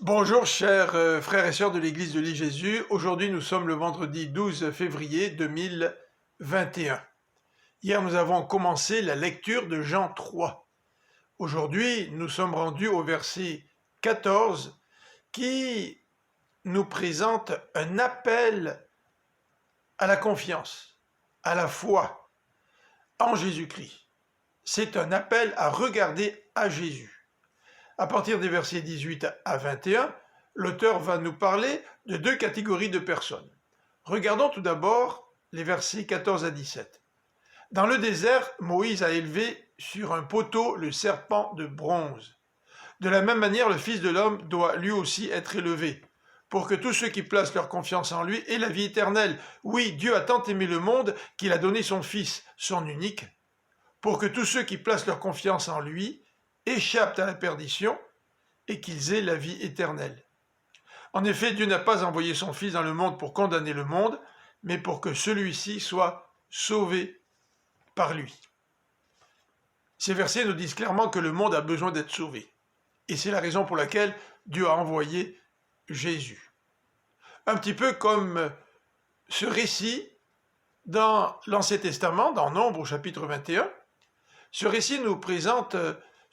Bonjour chers frères et sœurs de l'Église de l'I-Jésus. Aujourd'hui nous sommes le vendredi 12 février 2021. Hier nous avons commencé la lecture de Jean 3. Aujourd'hui nous sommes rendus au verset 14 qui nous présente un appel à la confiance, à la foi en Jésus-Christ. C'est un appel à regarder à Jésus. À partir des versets 18 à 21, l'auteur va nous parler de deux catégories de personnes. Regardons tout d'abord les versets 14 à 17. Dans le désert, Moïse a élevé sur un poteau le serpent de bronze. De la même manière, le Fils de l'homme doit lui aussi être élevé, pour que tous ceux qui placent leur confiance en lui aient la vie éternelle. Oui, Dieu a tant aimé le monde qu'il a donné son Fils, son unique, pour que tous ceux qui placent leur confiance en lui échappent à la perdition et qu'ils aient la vie éternelle. En effet, Dieu n'a pas envoyé son Fils dans le monde pour condamner le monde, mais pour que celui-ci soit sauvé par lui. Ces versets nous disent clairement que le monde a besoin d'être sauvé. Et c'est la raison pour laquelle Dieu a envoyé Jésus. Un petit peu comme ce récit dans l'Ancien Testament, dans Nombre au chapitre 21, ce récit nous présente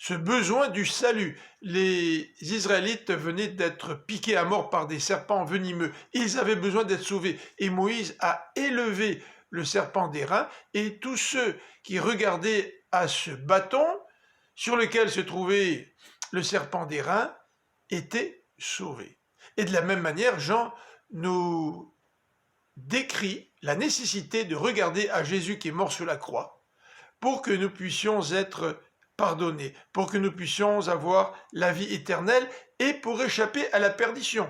ce besoin du salut. Les Israélites venaient d'être piqués à mort par des serpents venimeux. Ils avaient besoin d'être sauvés. Et Moïse a élevé le serpent d'airain, et tous ceux qui regardaient à ce bâton sur lequel se trouvait le serpent d'airain étaient sauvés. Et de la même manière, Jean nous décrit la nécessité de regarder à Jésus qui est mort sur la croix, pour que nous puissions être pardonnés, pour que nous puissions avoir la vie éternelle et pour échapper à la perdition.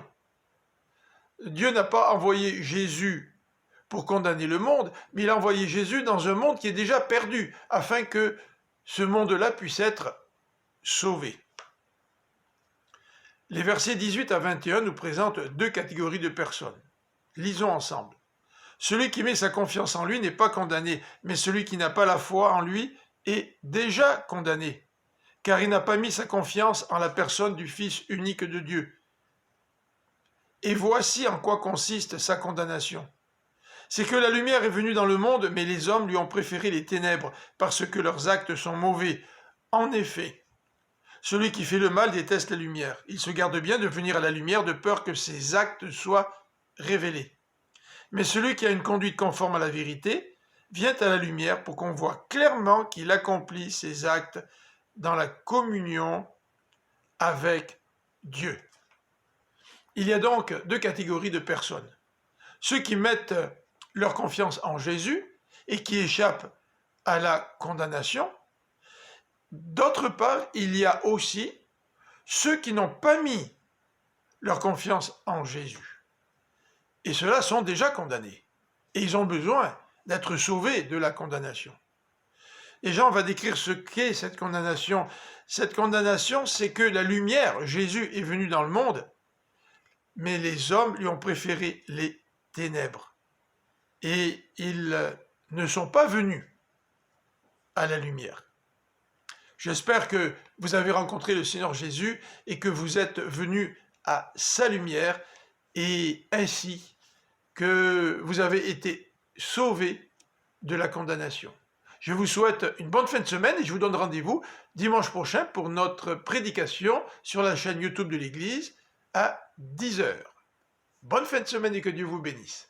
Dieu n'a pas envoyé Jésus pour condamner le monde, mais il a envoyé Jésus dans un monde qui est déjà perdu, afin que ce monde-là puisse être sauvé. Les versets 18 à 21 nous présentent deux catégories de personnes. Lisons ensemble. Celui qui met sa confiance en lui n'est pas condamné, mais celui qui n'a pas la foi en lui est déjà condamné, car il n'a pas mis sa confiance en la personne du Fils unique de Dieu. Et voici en quoi consiste sa condamnation. C'est que la lumière est venue dans le monde, mais les hommes lui ont préféré les ténèbres, parce que leurs actes sont mauvais. En effet, celui qui fait le mal déteste la lumière. Il se garde bien de venir à la lumière de peur que ses actes soient révélés. Mais celui qui a une conduite conforme à la vérité vient à la lumière pour qu'on voit clairement qu'il accomplit ses actes dans la communion avec Dieu. Il y a donc deux catégories de personnes. Ceux qui mettent leur confiance en Jésus et qui échappent à la condamnation. D'autre part, il y a aussi ceux qui n'ont pas mis leur confiance en Jésus. Et ceux-là sont déjà condamnés. Et ils ont besoin d'être sauvés de la condamnation. Et Jean va décrire ce qu'est cette condamnation. Cette condamnation, c'est que la lumière, Jésus est venu dans le monde, mais les hommes lui ont préféré les ténèbres. Et ils ne sont pas venus à la lumière. J'espère que vous avez rencontré le Seigneur Jésus et que vous êtes venus à sa lumière, et ainsi que vous avez été sauvés de la condamnation. Je vous souhaite une bonne fin de semaine et je vous donne rendez-vous dimanche prochain pour notre prédication sur la chaîne YouTube de l'Église à 10h. Bonne fin de semaine et que Dieu vous bénisse.